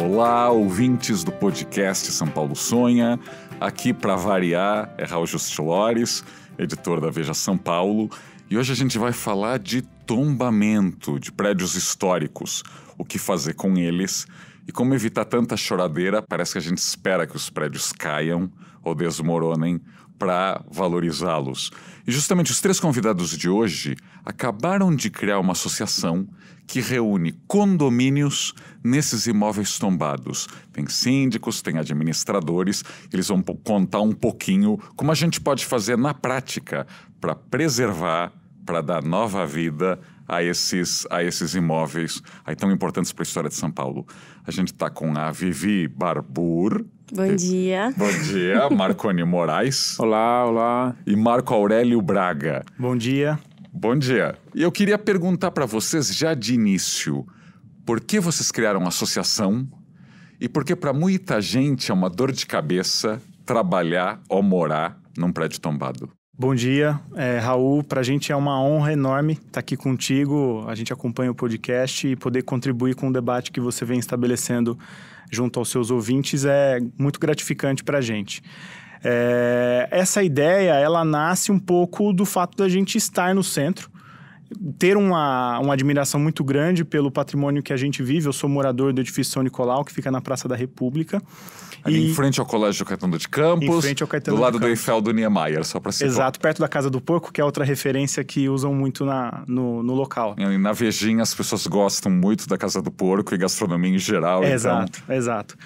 Olá, ouvintes do podcast São Paulo Sonha. Aqui, para variar, é Raul Justilores, editor da Veja São Paulo. E hoje a gente vai falar de tombamento de prédios históricos, o que fazer com eles e como evitar tanta choradeira. Parece que a gente espera que os prédios caiam ou desmoronem para valorizá-los. E justamente os três convidados de hoje acabaram de criar uma associação que reúne condomínios nesses imóveis tombados. Tem síndicos, tem administradores, eles vão contar um pouquinho como a gente pode fazer na prática para preservar, para dar nova vida a esses imóveis aí tão importantes para a história de São Paulo. A gente está com a Vivi Barbour. Bom dia. Bom dia. Marconi Moraes. Olá, olá. E Marco Aurélio Braga. Bom dia. Bom dia. E eu queria perguntar para vocês já de início, por que vocês criaram uma associação e por que para muita gente é uma dor de cabeça trabalhar ou morar num prédio tombado? Bom dia, Raul. Para a gente é uma honra enorme estar aqui contigo. A gente acompanha o podcast e poder contribuir com o debate que você vem estabelecendo junto aos seus ouvintes é muito gratificante para a gente. Essa ideia, ela nasce um pouco do fato da gente estar no centro, ter uma admiração muito grande pelo patrimônio que a gente vive. Eu sou morador do edifício São Nicolau, que fica na Praça da República. Ali em frente ao Colégio Caetano de Campos, em frente ao Caetano do lado de do Eiffel do Niemeyer, só para citar. Exato, perto da Casa do Porco, que é outra referência que usam muito no local. E na Vejinha as pessoas gostam muito da Casa do Porco e gastronomia em geral. Exato.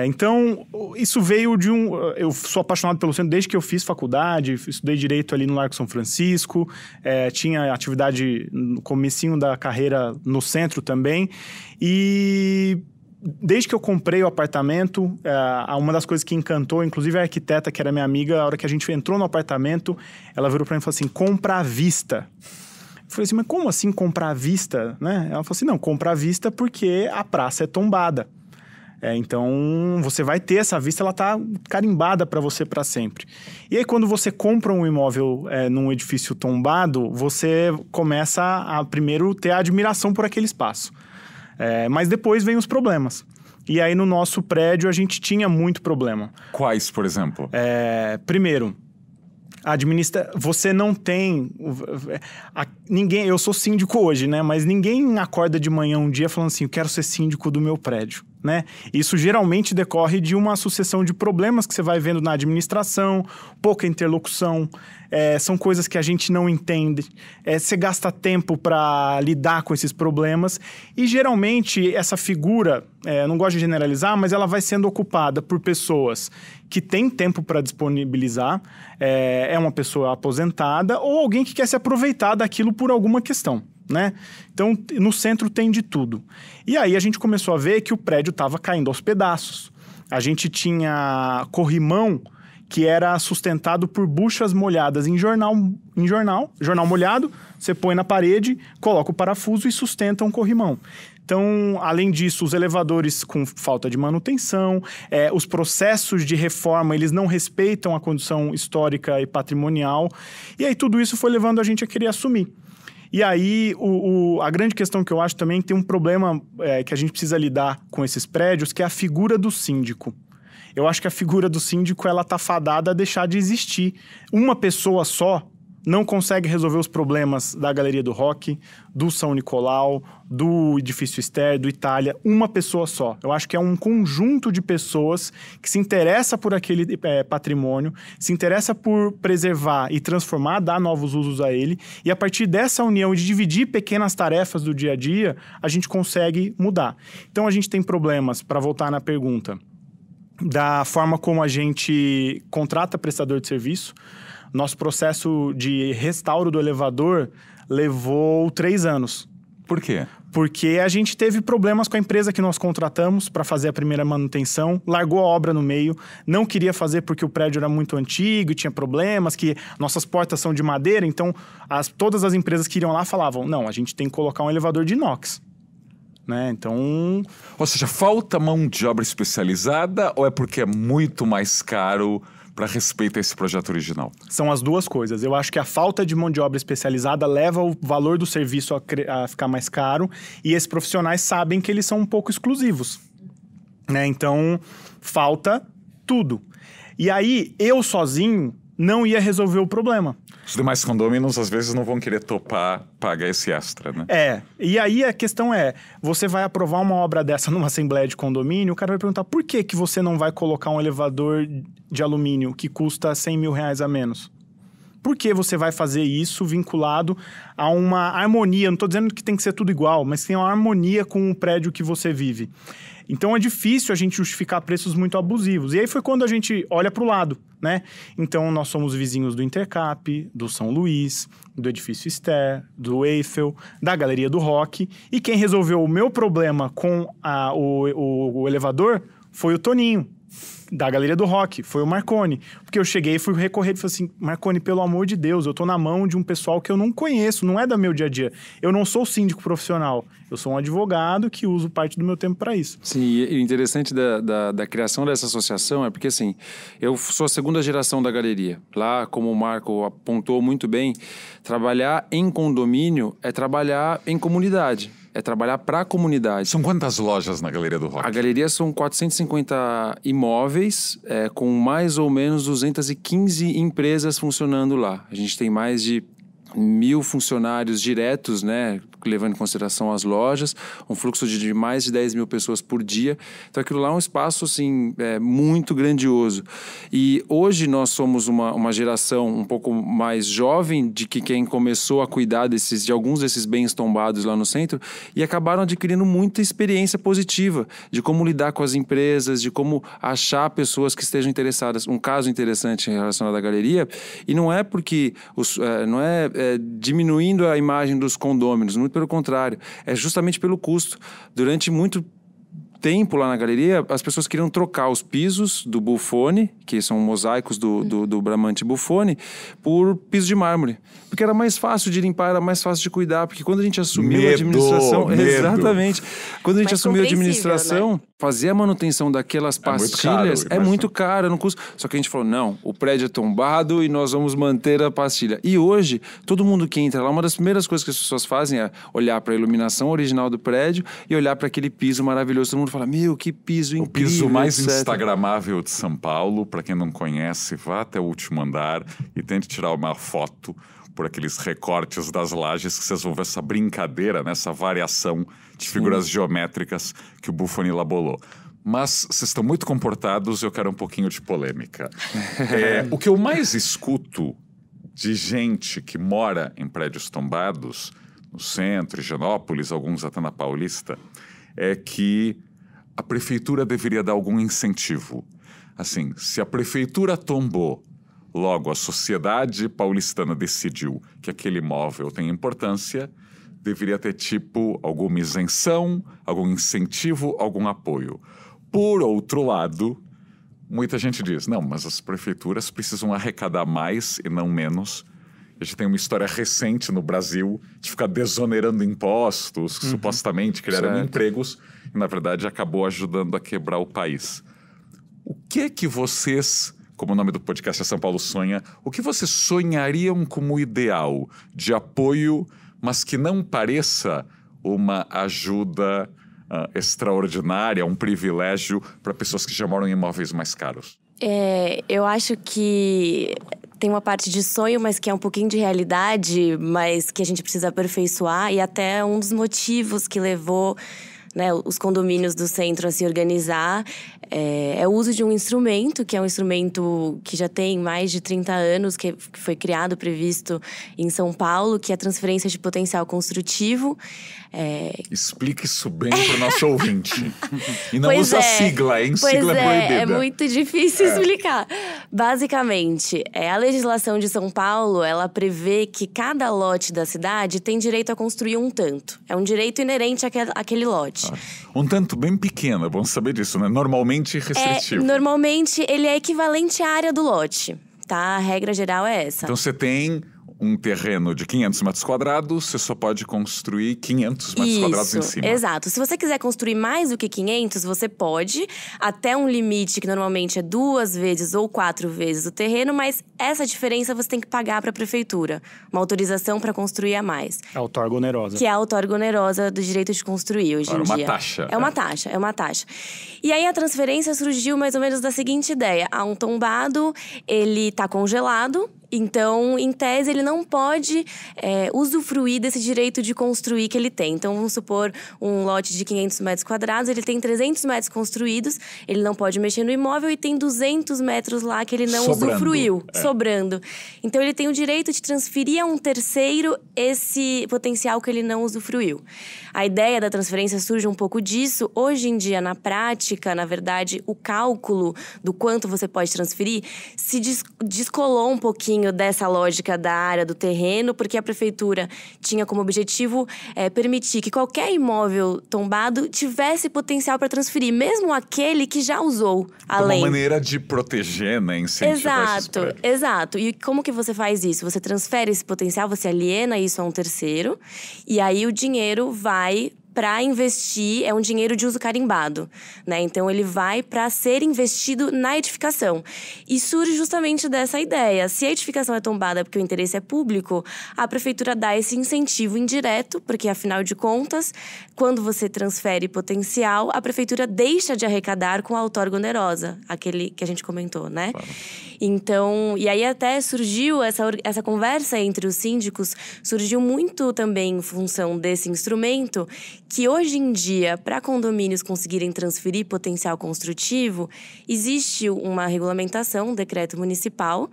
Então, isso veio de eu sou apaixonado pelo centro desde que eu fiz faculdade, estudei Direito ali no Largo São Francisco, tinha atividade no comecinho da carreira no centro também, e desde que eu comprei o apartamento, uma das coisas que encantou, inclusive a arquiteta, que era minha amiga, a hora que a gente entrou no apartamento, ela virou para mim e falou assim, compra à vista. Eu falei assim, mas como assim comprar à vista? Né? Ela falou assim, não, compra à vista porque a praça é tombada. Então, você vai ter essa vista, ela está carimbada para você para sempre. E aí, quando você compra um imóvel num edifício tombado, você começa a primeiro ter a admiração por aquele espaço. Mas depois vem os problemas. E aí, no nosso prédio, a gente tinha muito problema. Quais, por exemplo? Primeiro, você não tem... ninguém, eu sou síndico hoje, né? Mas ninguém acorda de manhã um dia falando assim, eu quero ser síndico do meu prédio, né? Isso geralmente decorre de uma sucessão de problemas que você vai vendo na administração, pouca interlocução, são coisas que a gente não entende, você gasta tempo para lidar com esses problemas e geralmente essa figura, não gosto de generalizar, mas ela vai sendo ocupada por pessoas que têm tempo para disponibilizar, é uma pessoa aposentada ou alguém que quer se aproveitar daquilo por alguma questão, né? Então, no centro tem de tudo. E aí a gente começou a ver que o prédio estava caindo aos pedaços. A gente tinha corrimão que era sustentado por buchas molhadas em jornal molhado, você põe na parede, coloca o parafuso e sustenta um corrimão. Então, além disso, os elevadores com falta de manutenção, os processos de reforma, eles não respeitam a condição histórica e patrimonial. E aí tudo isso foi levando a gente a querer assumir. E aí, a grande questão que eu acho também tem um problema que a gente precisa lidar com esses prédios, que é a figura do síndico. Eu acho que a figura do síndico, ela tá fadada a deixar de existir. Uma pessoa só não consegue resolver os problemas da Galeria do Rock, do São Nicolau, do Edifício Ster, do Itália. Uma pessoa só. Eu acho que é um conjunto de pessoas que se interessa por aquele patrimônio, se interessa por preservar e transformar, dar novos usos a ele. E a partir dessa união de dividir pequenas tarefas do dia a dia, a gente consegue mudar. Então, a gente tem problemas, para voltar na pergunta, da forma como a gente contrata prestador de serviço. Nosso processo de restauro do elevador levou 3 anos. Por quê? Porque a gente teve problemas com a empresa que nós contratamos para fazer a primeira manutenção, largou a obra no meio, não queria fazer porque o prédio era muito antigo e tinha problemas, que nossas portas são de madeira, então todas as empresas que iriam lá falavam, não, a gente tem que colocar um elevador de inox. Né? Então... Ou seja, falta mão de obra especializada ou é porque é muito mais caro para respeitar esse projeto original? São as duas coisas. Eu acho que a falta de mão de obra especializada leva o valor do serviço a ficar mais caro e esses profissionais sabem que eles são um pouco exclusivos. né? Então, falta tudo. E aí, eu sozinho não ia resolver o problema. Os demais condôminos, às vezes, não vão querer topar pagar esse extra, né? E aí a questão é, você vai aprovar uma obra dessa numa assembleia de condomínio, o cara vai perguntar por que você não vai colocar um elevador de alumínio que custa 100 mil reais a menos? Por que você vai fazer isso vinculado a uma harmonia? Não estou dizendo que tem que ser tudo igual, mas tem uma harmonia com o prédio que você vive. Então é difícil a gente justificar preços muito abusivos. E aí foi quando a gente olha para o lado, né? Então nós somos vizinhos do Intercap, do São Luís, do Edifício Ster, do Eiffel, da Galeria do Rock. E quem resolveu o meu problema com o elevador foi o Toninho, da Galeria do Rock, foi o Marconi. Porque eu cheguei e fui recorrer e falei assim, Marconi, pelo amor de Deus, eu tô na mão de um pessoal que eu não conheço, não é do meu dia a dia. Eu não sou síndico profissional, eu sou um advogado que uso parte do meu tempo para isso. Sim, e o interessante da criação dessa associação é porque, assim, eu sou a segunda geração da galeria. Lá, como o Marco apontou muito bem, trabalhar em condomínio é trabalhar em comunidade. É trabalhar para a comunidade. São quantas lojas na Galeria do Rock? A galeria são 450 imóveis, com mais ou menos 215 empresas funcionando lá. A gente tem mais de 1.000 funcionários diretos, né, levando em consideração as lojas, um fluxo de mais de 10 mil pessoas por dia. Então aquilo lá é um espaço assim, muito grandioso. E hoje nós somos uma geração um pouco mais jovem de que quem começou a cuidar de alguns desses bens tombados lá no centro e acabaram adquirindo muita experiência positiva de como lidar com as empresas, de como achar pessoas que estejam interessadas. Um caso interessante relacionado à galeria, e não é porque não é diminuindo a imagem dos condôminos, muito pelo contrário, é justamente pelo custo. Durante muito tempo lá na galeria, as pessoas queriam trocar os pisos do Buffoni, que são mosaicos do Bramante Buffoni, por piso de mármore. Porque era mais fácil de limpar, era mais fácil de cuidar, porque quando a gente assumiu a administração... Exatamente. Quando a gente assumiu a administração, né? Fazer a manutenção daquelas pastilhas é muito caro, não custa. Só que a gente falou, não, o prédio é tombado e nós vamos manter a pastilha. E hoje, todo mundo que entra lá, uma das primeiras coisas que as pessoas fazem é olhar para a iluminação original do prédio e olhar para aquele piso maravilhoso. Todo mundo fala, meu, que piso incrível. O piso mais instagramável de São Paulo, para quem não conhece, vá até o último andar e tente tirar uma foto por aqueles recortes das lajes que vocês vão ver essa brincadeira, né? Essa variação de figuras geométricas que o Buffoni elaborou. Mas vocês estão muito comportados, eu quero um pouquinho de polêmica. O que eu mais escuto de gente que mora em prédios tombados, no centro, em Higienópolis, alguns até na Paulista, é que a prefeitura deveria dar algum incentivo. Assim, se a prefeitura tombou, logo a sociedade paulistana decidiu que aquele imóvel tem importância, deveria ter tipo alguma isenção, algum incentivo, algum apoio. Por outro lado, muita gente diz, não, mas as prefeituras precisam arrecadar mais e não menos. A gente tem uma história recente no Brasil de ficar desonerando impostos, que supostamente criaram empregos, e na verdade acabou ajudando a quebrar o país. O que vocês, como o nome do podcast é São Paulo Sonha, o que vocês sonhariam como ideal de apoio, mas que não pareça uma ajuda extraordinária, um privilégio para pessoas que já moram em imóveis mais caros? Eu acho que tem uma parte de sonho, mas que é um pouquinho de realidade, mas que a gente precisa aperfeiçoar. E até um dos motivos que levou, né, os condomínios do centro a se organizar é o uso de um instrumento, que é um instrumento que já tem mais de 30 anos, que foi criado, previsto em São Paulo, que é a transferência de potencial construtivo. Explique isso bem para o nosso ouvinte. E não usa sigla, hein? Sigla é proibida. É muito difícil explicar. Basicamente, a legislação de São Paulo, ela prevê que cada lote da cidade tem direito a construir um tanto. É um direito inerente àquele lote. Um tanto bem pequeno, é bom saber disso, né? Normalmente restritivo. Normalmente, ele é equivalente à área do lote, tá? A regra geral é essa. Então, você tem um terreno de 500 metros quadrados, você só pode construir 500 metros quadrados em cima. Exato. Se você quiser construir mais do que 500, você pode, até um limite que normalmente é 2 vezes ou 4 vezes o terreno, mas essa diferença você tem que pagar para a prefeitura. Uma autorização para construir a mais. A outorga onerosa. Que é a outorga onerosa do direito de construir hoje em dia. É uma taxa. É uma taxa. E aí a transferência surgiu mais ou menos da seguinte ideia. Há um tombado, ele está congelado. Então, em tese, ele não pode usufruir desse direito de construir que ele tem. Então, vamos supor um lote de 500 metros quadrados, ele tem 300 metros construídos, ele não pode mexer no imóvel e tem 200 metros lá que ele não usufruiu, sobrando. Então, ele tem o direito de transferir a um terceiro esse potencial que ele não usufruiu. A ideia da transferência surge um pouco disso. Hoje em dia, na prática, na verdade, o cálculo do quanto você pode transferir se descolou um pouquinho dessa lógica da área do terreno, porque a prefeitura tinha como objetivo permitir que qualquer imóvel tombado tivesse potencial para transferir, mesmo aquele que já usou, além. Uma maneira de proteger, né? Incentivar Exato. E como que você faz isso? Você transfere esse potencial, você aliena isso a um terceiro, e aí o dinheiro vai para investir, é um dinheiro de uso carimbado, né? Então, ele vai para ser investido na edificação. E surge justamente dessa ideia. Se a edificação é tombada porque o interesse é público, a prefeitura dá esse incentivo indireto, porque, afinal de contas, quando você transfere potencial, a prefeitura deixa de arrecadar com a outorga onerosa, aquele que a gente comentou, né? Claro. Então, e aí até surgiu essa conversa entre os síndicos, surgiu muito também em função desse instrumento, que hoje em dia, para condomínios conseguirem transferir potencial construtivo, existe uma regulamentação, um decreto municipal,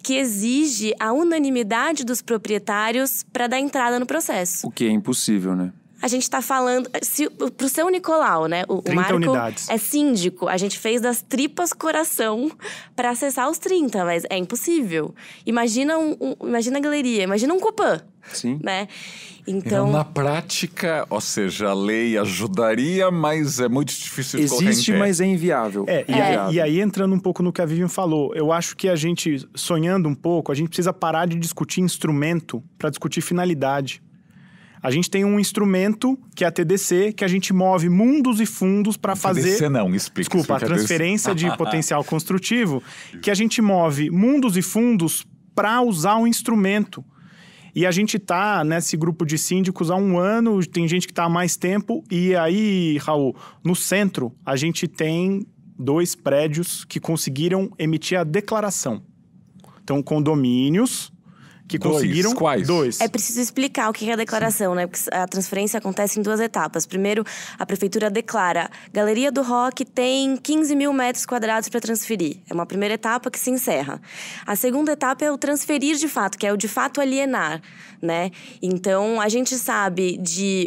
que exige a unanimidade dos proprietários para dar entrada no processo. O que é impossível, né? A gente está falando… Pro seu Nicolau, né? O Marco unidades. É síndico. A gente fez das tripas coração para acessar os 30, mas é impossível. Imagina imagina a galeria, imagina um Copan. Sim. Né? Então, na prática, ou seja, a lei ajudaria, mas é muito difícil de correr em existe, pé. mas é inviável. E aí, entrando um pouco no que a Vivian falou, eu acho que a gente, sonhando um pouco, a gente precisa parar de discutir instrumento para discutir finalidade. A gente tem um instrumento, que é a TDC, que a gente move mundos e fundos para fazer… TDC não, explica. Desculpa, a transferência de potencial construtivo, que a gente move mundos e fundos para usar um instrumento. E a gente tá nesse grupo de síndicos há 1 ano, tem gente que tá há mais tempo. E aí, Raul, no centro, a gente tem 2 prédios que conseguiram emitir a declaração. Então, condomínios que conseguiram… Quais? 2. é preciso explicar o que é a declaração, né? Porque a transferência acontece em 2 etapas. Primeiro, a prefeitura declara: Galeria do Rock tem 15 mil metros quadrados para transferir. É uma primeira etapa que se encerra. A segunda etapa é o transferir de fato, que é o de fato alienar, né? Então, a gente sabe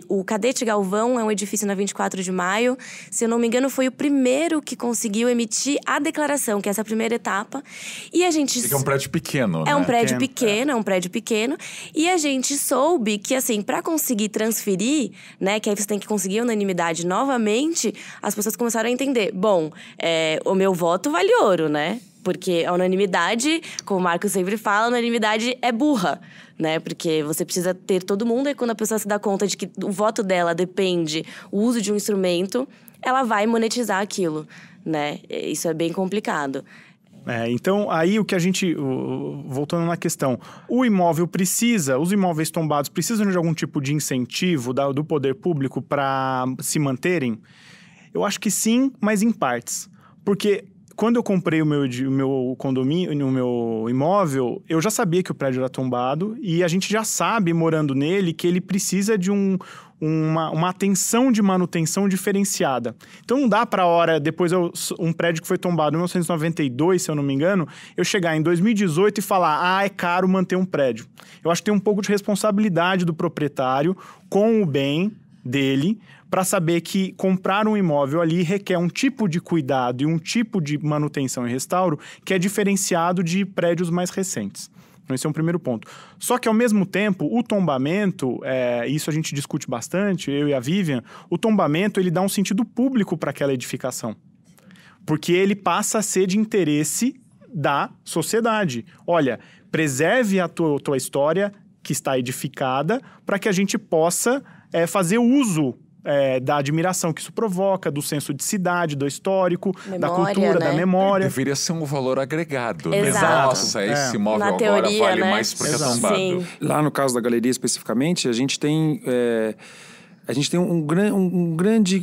o Cadete Galvão, é um edifício na 24 de maio. Se eu não me engano, foi o primeiro que conseguiu emitir a declaração, que é essa primeira etapa. E a gente… É um prédio pequeno, né? É um prédio pequeno, e a gente soube que, assim, para conseguir transferir, né, que aí você tem que conseguir a unanimidade novamente, as pessoas começaram a entender, o meu voto vale ouro, né? Porque a unanimidade, como o Marco sempre fala, a unanimidade é burra, né? Porque você precisa ter todo mundo, e quando a pessoa se dá conta de que o voto dela depende do uso de um instrumento, ela vai monetizar aquilo, né? Isso é bem complicado. Então, aí o que a gente… Voltando na questão, os imóveis tombados precisam de algum tipo de incentivo do poder público para se manterem? Eu acho que sim, mas em partes. Porque quando eu comprei o meu condomínio, o meu imóvel, eu já sabia que o prédio era tombado e a gente já sabe, morando nele, que ele precisa de uma atenção de manutenção diferenciada. Então não dá para depois um prédio que foi tombado em 1992, se eu não me engano, eu chegar em 2018 e falar, é caro manter um prédio. Eu acho que tem um pouco de responsabilidade do proprietário com o bem dele, para saber que comprar um imóvel ali requer um tipo de cuidado e um tipo de manutenção e restauro que é diferenciado de prédios mais recentes. Então, esse é um primeiro ponto. Só que, ao mesmo tempo, o tombamento, isso a gente discute bastante, eu e a Vivian, o tombamento ele dá um sentido público para aquela edificação. Porque ele passa a ser de interesse da sociedade. Olha, preserve a tua história que está edificada para que a gente possa fazer uso da admiração que isso provoca, do senso de cidade, do histórico, Memória, da cultura, né? da memória. Deveria ser um valor agregado, né? Exato. Nossa, esse imóvel Na agora teoria, vale né? mais porque é Exato. tombado. Sim. Lá no caso da galeria especificamente, a gente tem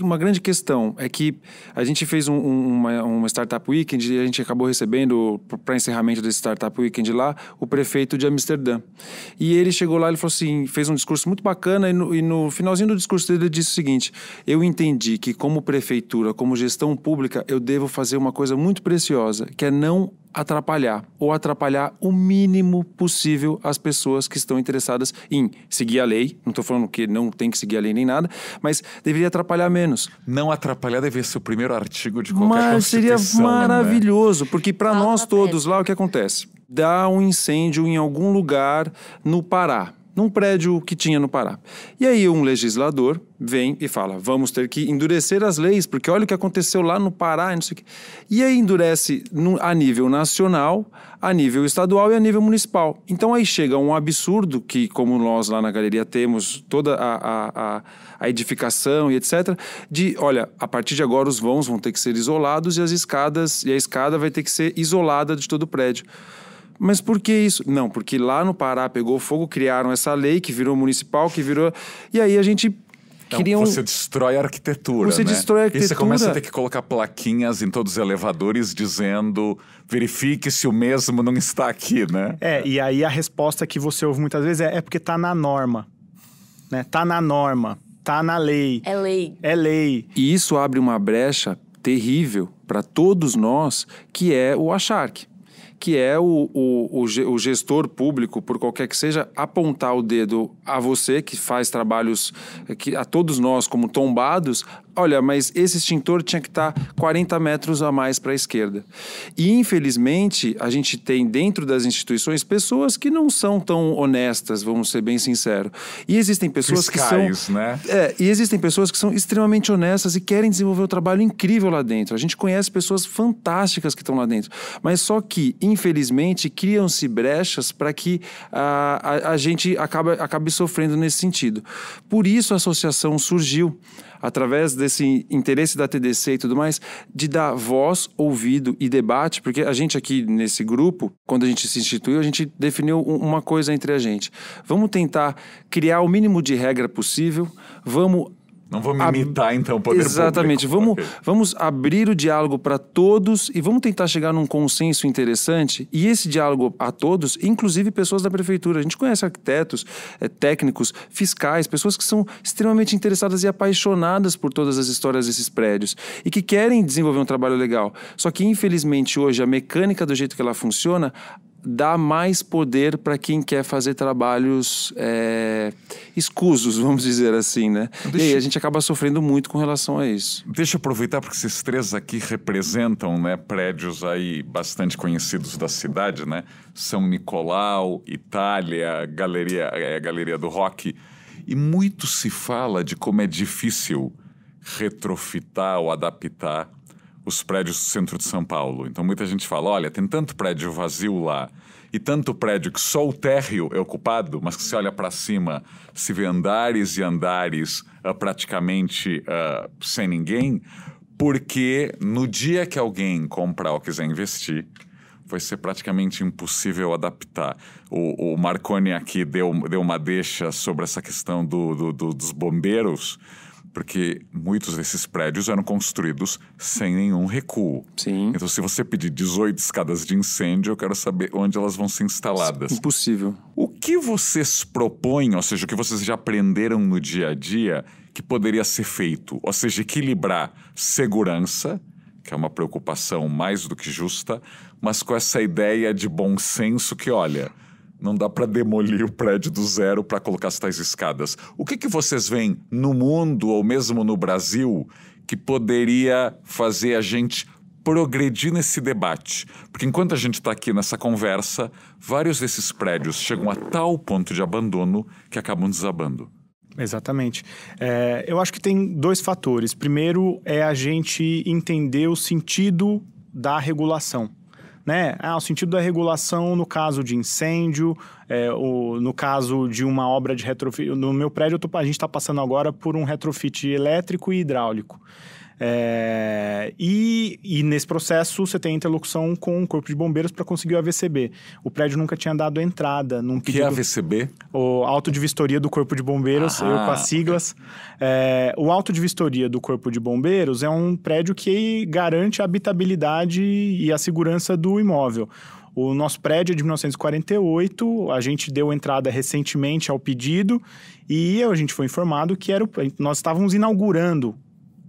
uma grande questão. É que a gente fez uma Startup Weekend e a gente acabou recebendo, para encerramento desse Startup Weekend lá, o prefeito de Amsterdã. E ele chegou lá e falou assim, fez um discurso muito bacana e no finalzinho do discurso dele ele disse o seguinte: eu entendi que como prefeitura, como gestão pública, eu devo fazer uma coisa muito preciosa, que é não atrapalhar o mínimo possível as pessoas que estão interessadas em seguir a lei. Não estou falando que não tem que seguir a lei nem nada, mas deveria atrapalhar menos. Não atrapalhar deveria ser o primeiro artigo de qualquer Mas seria Constituição, maravilhoso, porque para Fala nós na todos lá, o que acontece? Dá um incêndio em algum lugar no Pará, num prédio que tinha no Pará. E aí um legislador vem e fala, vamos ter que endurecer as leis, porque olha o que aconteceu lá no Pará, não sei o quê. E aí endurece a nível nacional, a nível estadual e a nível municipal. Então aí chega um absurdo que, como nós lá na galeria temos toda a edificação e etc., de, olha, a partir de agora os vãos vão ter que ser isolados e a escada vai ter que ser isolada de todo o prédio. Mas por que isso? Não, porque lá no Pará pegou fogo, criaram essa lei que virou municipal, que virou... E aí a gente queria Você destrói a arquitetura, Você né? destrói a E você arquitetura. começa a ter que colocar plaquinhas em todos os elevadores dizendo verifique se o mesmo não está aqui, né? E aí a resposta que você ouve muitas vezes é porque tá na norma, né? Tá na norma, tá na lei. É lei. É lei. E isso abre uma brecha terrível para todos nós, que é o acharque. Que é o gestor público, por qualquer que seja, apontar o dedo a você, que faz trabalhos, a todos nós como tombados, olha, mas esse extintor tinha que estar 40 metros a mais para a esquerda. E, infelizmente, a gente tem dentro das instituições pessoas que não são tão honestas, vamos ser bem sinceros. E existem pessoas Fiscais, que são... né? E existem pessoas que são extremamente honestas e querem desenvolver um trabalho incrível lá dentro. A gente conhece pessoas fantásticas que estão lá dentro. Mas só que, infelizmente, criam-se brechas para que a gente acabe sofrendo nesse sentido. Por isso a associação surgiu, através desse interesse da TDC e tudo mais, de dar voz, ouvido e debate, porque a gente aqui nesse grupo, quando a gente se instituiu, a gente definiu uma coisa entre a gente. Vamos tentar criar o mínimo de regra possível, Não vou me imitar, então, o poder Exatamente. público. Vamos abrir o diálogo para todos e vamos tentar chegar num consenso interessante. E esse diálogo a todos, inclusive pessoas da prefeitura. A gente conhece arquitetos, técnicos, fiscais, pessoas que são extremamente interessadas e apaixonadas por todas as histórias desses prédios e que querem desenvolver um trabalho legal. Só que, infelizmente, hoje, a mecânica do jeito que ela funciona dá mais poder para quem quer fazer trabalhos escusos, vamos dizer assim, né? E aí a gente acaba sofrendo muito com relação a isso. Deixa eu aproveitar, porque esses três aqui representam, né, prédios aí bastante conhecidos da cidade, né? São Nicolau, Itália, Galeria do Rock. E muito se fala de como é difícil retrofitar ou adaptar os prédios do centro de São Paulo. Então muita gente fala, olha, tem tanto prédio vazio lá e tanto prédio que só o térreo é ocupado, mas que se olha para cima, se vê andares e andares praticamente sem ninguém, porque no dia que alguém comprar ou quiser investir, vai ser praticamente impossível adaptar. O Marconi aqui deu uma deixa sobre essa questão dos bombeiros, porque muitos desses prédios eram construídos sem nenhum recuo. Sim. Então, se você pedir 18 escadas de incêndio, eu quero saber onde elas vão ser instaladas. Impossível. O que vocês propõem, ou seja, o que vocês já aprenderam no dia a dia, que poderia ser feito? Ou seja, equilibrar segurança, que é uma preocupação mais do que justa, mas com essa ideia de bom senso que, olha, não dá para demolir o prédio do zero para colocar as tais escadas. O que vocês veem no mundo ou mesmo no Brasil que poderia fazer a gente progredir nesse debate? Porque enquanto a gente está aqui nessa conversa, vários desses prédios chegam a tal ponto de abandono que acabam desabando. Exatamente. Eu acho que tem dois fatores. Primeiro é a gente entender o sentido da regulação. né? O sentido da regulação no caso de incêndio, no caso de uma obra de retrofit. No meu prédio, a gente está passando agora por um retrofit elétrico e hidráulico. E nesse processo você tem interlocução com o Corpo de Bombeiros para conseguir o AVCB. O prédio nunca tinha dado entrada num pedido... Que é AVCB? O auto de vistoria do Corpo de Bombeiros, eu com as siglas. O auto de vistoria do Corpo de Bombeiros é um prédio que garante a habitabilidade e a segurança do imóvel. O nosso prédio é de 1948, a gente deu entrada recentemente ao pedido e a gente foi informado que nós estávamos inaugurando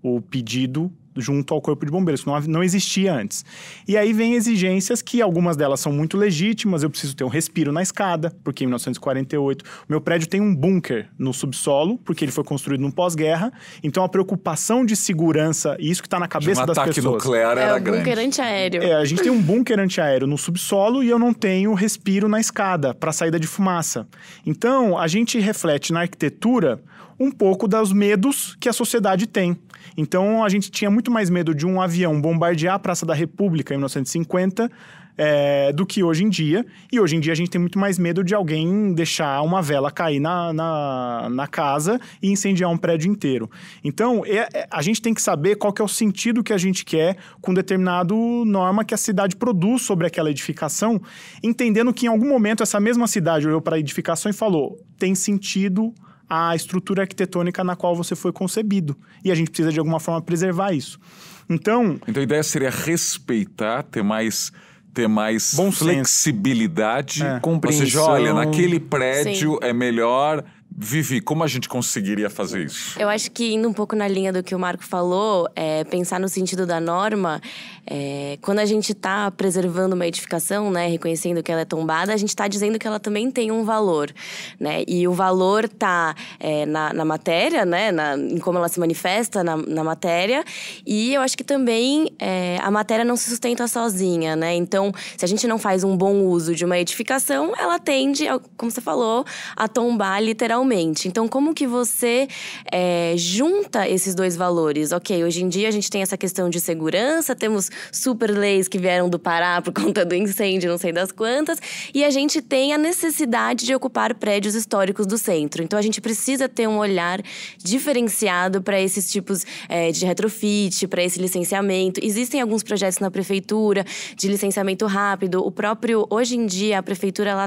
o pedido junto ao Corpo de Bombeiros, que não existia antes. E aí vem exigências que algumas delas são muito legítimas, eu preciso ter um respiro na escada, porque em 1948 o meu prédio tem um bunker no subsolo, porque ele foi construído no pós-guerra, então a preocupação de segurança, e isso que está na cabeça das pessoas... Um ataque nuclear era grande. É o bunker antiaéreo. A gente tem um bunker antiaéreo no subsolo e eu não tenho respiro na escada para saída de fumaça. Então, a gente reflete na arquitetura um pouco dos medos que a sociedade tem. Então, a gente tinha muito mais medo de um avião bombardear a Praça da República em 1950 do que hoje em dia. E hoje em dia a gente tem muito mais medo de alguém deixar uma vela cair na casa e incendiar um prédio inteiro. Então, a gente tem que saber qual que é o sentido que a gente quer com determinado norma que a cidade produz sobre aquela edificação, entendendo que em algum momento essa mesma cidade olhou para a edificação e falou, tem sentido a estrutura arquitetônica na qual você foi concebido. E a gente precisa, de alguma forma, preservar isso. Então a ideia seria respeitar, ter mais bom flexibilidade. Compreensão. Ou seja, olha, naquele prédio Sim. é melhor... Vivi, como a gente conseguiria fazer isso? Eu acho que indo um pouco na linha do que o Marco falou, pensar no sentido da norma, quando a gente está preservando uma edificação, né, reconhecendo que ela é tombada, a gente está dizendo que ela também tem um valor, né? E o valor está na matéria, né, em como ela se manifesta na matéria, e eu acho que também a matéria não se sustenta sozinha, né? Então, se a gente não faz um bom uso de uma edificação, ela tende, como você falou, a tombar literalmente. Então, como que você junta esses dois valores? Ok, hoje em dia a gente tem essa questão de segurança, temos super leis que vieram do Pará por conta do incêndio, não sei das quantas, e a gente tem a necessidade de ocupar prédios históricos do centro. Então, a gente precisa ter um olhar diferenciado para esses tipos de retrofit, para esse licenciamento. Existem alguns projetos na prefeitura de licenciamento rápido. Hoje em dia, a prefeitura,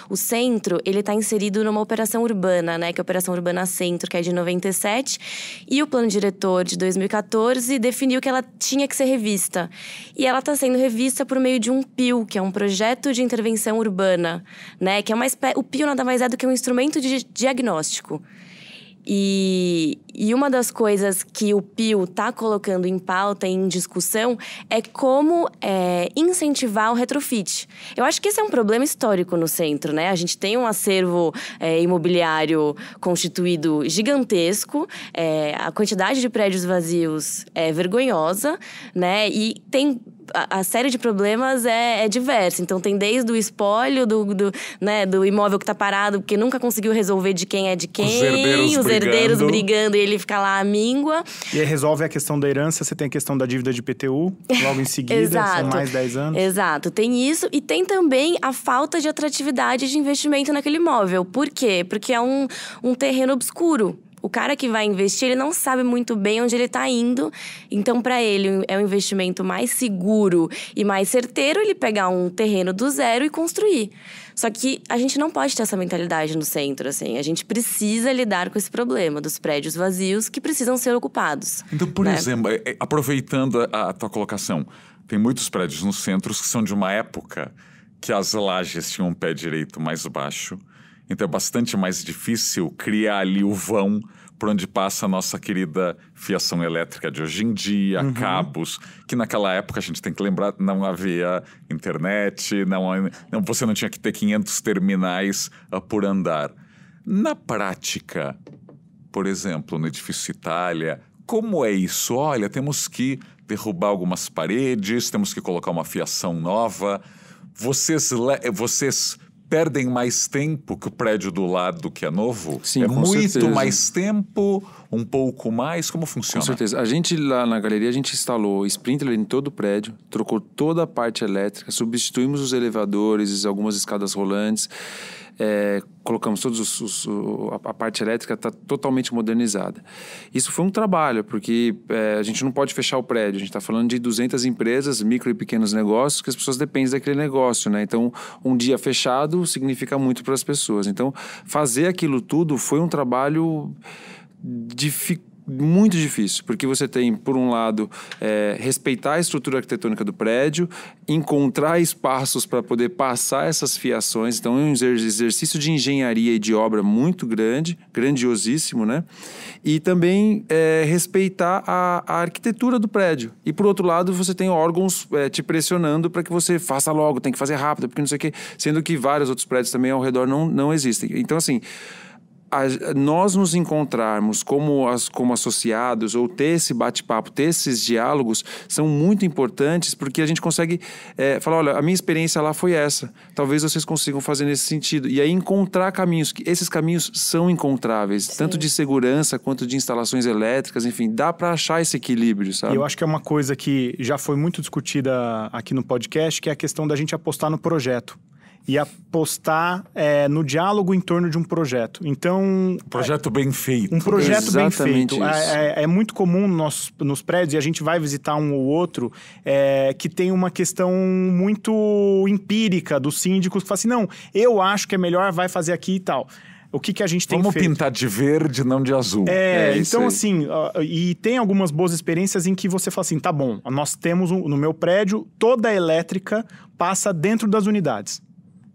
o centro, ele está inserido numa operação urbana, né, que é a Operação Urbana Centro, que é de 97, e o plano diretor de 2014 definiu que ela tinha que ser revista. E ela está sendo revista por meio de um PIU, que é um projeto de intervenção urbana, né, que é o PIU nada mais é do que um instrumento de diagnóstico. E uma das coisas que o PIU está colocando em pauta, em discussão, é como incentivar o retrofit. Eu acho que esse é um problema histórico no centro, né? A gente tem um acervo imobiliário constituído gigantesco, a quantidade de prédios vazios é vergonhosa, né? E tem... A série de problemas é diversa. Então, tem desde o espólio do imóvel que está parado, porque nunca conseguiu resolver de quem é de quem. Os herdeiros brigando e ele fica lá à míngua. E aí resolve a questão da herança, você tem a questão da dívida de IPTU, logo em seguida, são mais 10 anos. Exato, tem isso. E tem também a falta de atratividade de investimento naquele imóvel. Por quê? Porque é um terreno obscuro. O cara que vai investir, ele não sabe muito bem onde ele está indo. Então, para ele, é um investimento mais seguro e mais certeiro ele pegar um terreno do zero e construir. Só que a gente não pode ter essa mentalidade no centro, assim. A gente precisa lidar com esse problema dos prédios vazios que precisam ser ocupados. Então, por exemplo, aproveitando a tua colocação, tem muitos prédios nos centros que são de uma época que as lajes tinham um pé direito mais baixo. Então é bastante mais difícil criar ali o vão por onde passa a nossa querida fiação elétrica de hoje em dia, cabos, que naquela época, a gente tem que lembrar, não havia internet, você não tinha que ter 500 terminais por andar. Na prática, por exemplo, no edifício Itália, como é isso? Olha, temos que derrubar algumas paredes, temos que colocar uma fiação nova. Vocês perdem mais tempo que o prédio do lado que é novo? Sim, é com muito certeza. mais tempo, um pouco mais? Como funciona? Com certeza. A gente lá na galeria, a gente instalou sprinkler em todo o prédio, trocou toda a parte elétrica, substituímos os elevadores, algumas escadas rolantes, colocamos a parte elétrica está totalmente modernizada. Isso foi um trabalho, porque a gente não pode fechar o prédio. A gente está falando de 200 empresas, micro e pequenos negócios, que as pessoas dependem daquele negócio, né? Então, um dia fechado significa muito para as pessoas. Então, fazer aquilo tudo foi um trabalho muito difícil, porque você tem, por um lado, respeitar a estrutura arquitetônica do prédio, encontrar espaços para poder passar essas fiações. Então, é um exercício de engenharia e de obra muito grande, grandiosíssimo, né? E também respeitar a arquitetura do prédio. E, por outro lado, você tem órgãos te pressionando para que você faça logo, tem que fazer rápido, porque não sei o quê, sendo que vários outros prédios também ao redor não existem. Então, assim, nós nos encontrarmos como associados ou ter esse bate-papo, ter esses diálogos são muito importantes, porque a gente consegue falar, olha, a minha experiência lá foi essa, talvez vocês consigam fazer nesse sentido, e aí encontrar caminhos, que esses caminhos são encontráveis, Sim. tanto de segurança quanto de instalações elétricas, enfim, dá para achar esse equilíbrio, sabe? Eu acho que é uma coisa que já foi muito discutida aqui no podcast, que é a questão da gente apostar no projeto. E apostar no diálogo em torno de um projeto. Então... Um projeto bem feito. Um projeto Exatamente bem feito. Isso. É muito comum nos prédios, e a gente vai visitar um ou outro, que tem uma questão muito empírica dos síndicos, que fala assim, não, eu acho que é melhor, vai fazer aqui e tal. O que a gente tem feito? Vamos pintar de verde, não de azul. Então assim, e tem algumas boas experiências em que você fala assim, tá bom, nós temos no meu prédio, toda a elétrica passa dentro das unidades.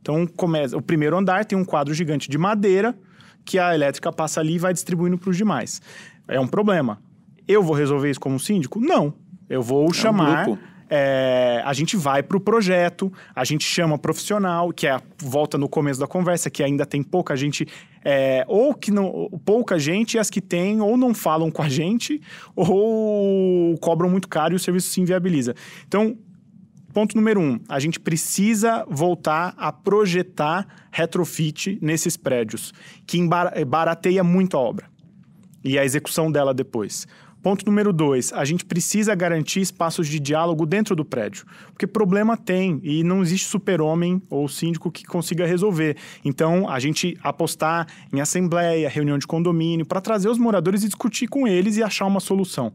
Então, o primeiro andar tem um quadro gigante de madeira que a elétrica passa ali e vai distribuindo para os demais. É um problema. Eu vou resolver isso como síndico? Não. Eu vou chamar... a gente vai para o projeto, a gente chama profissional, que volta no começo da conversa, que ainda tem pouca gente... ou que não, pouca gente, e as que tem ou não falam com a gente, ou cobram muito caro e o serviço se inviabiliza. Então... Ponto número 1, a gente precisa voltar a projetar retrofit nesses prédios, que barateia muito a obra e a execução dela depois. Ponto número 2, a gente precisa garantir espaços de diálogo dentro do prédio, porque problema tem e não existe super-homem ou síndico que consiga resolver. Então, a gente apostar em assembleia, reunião de condomínio, para trazer os moradores e discutir com eles e achar uma solução.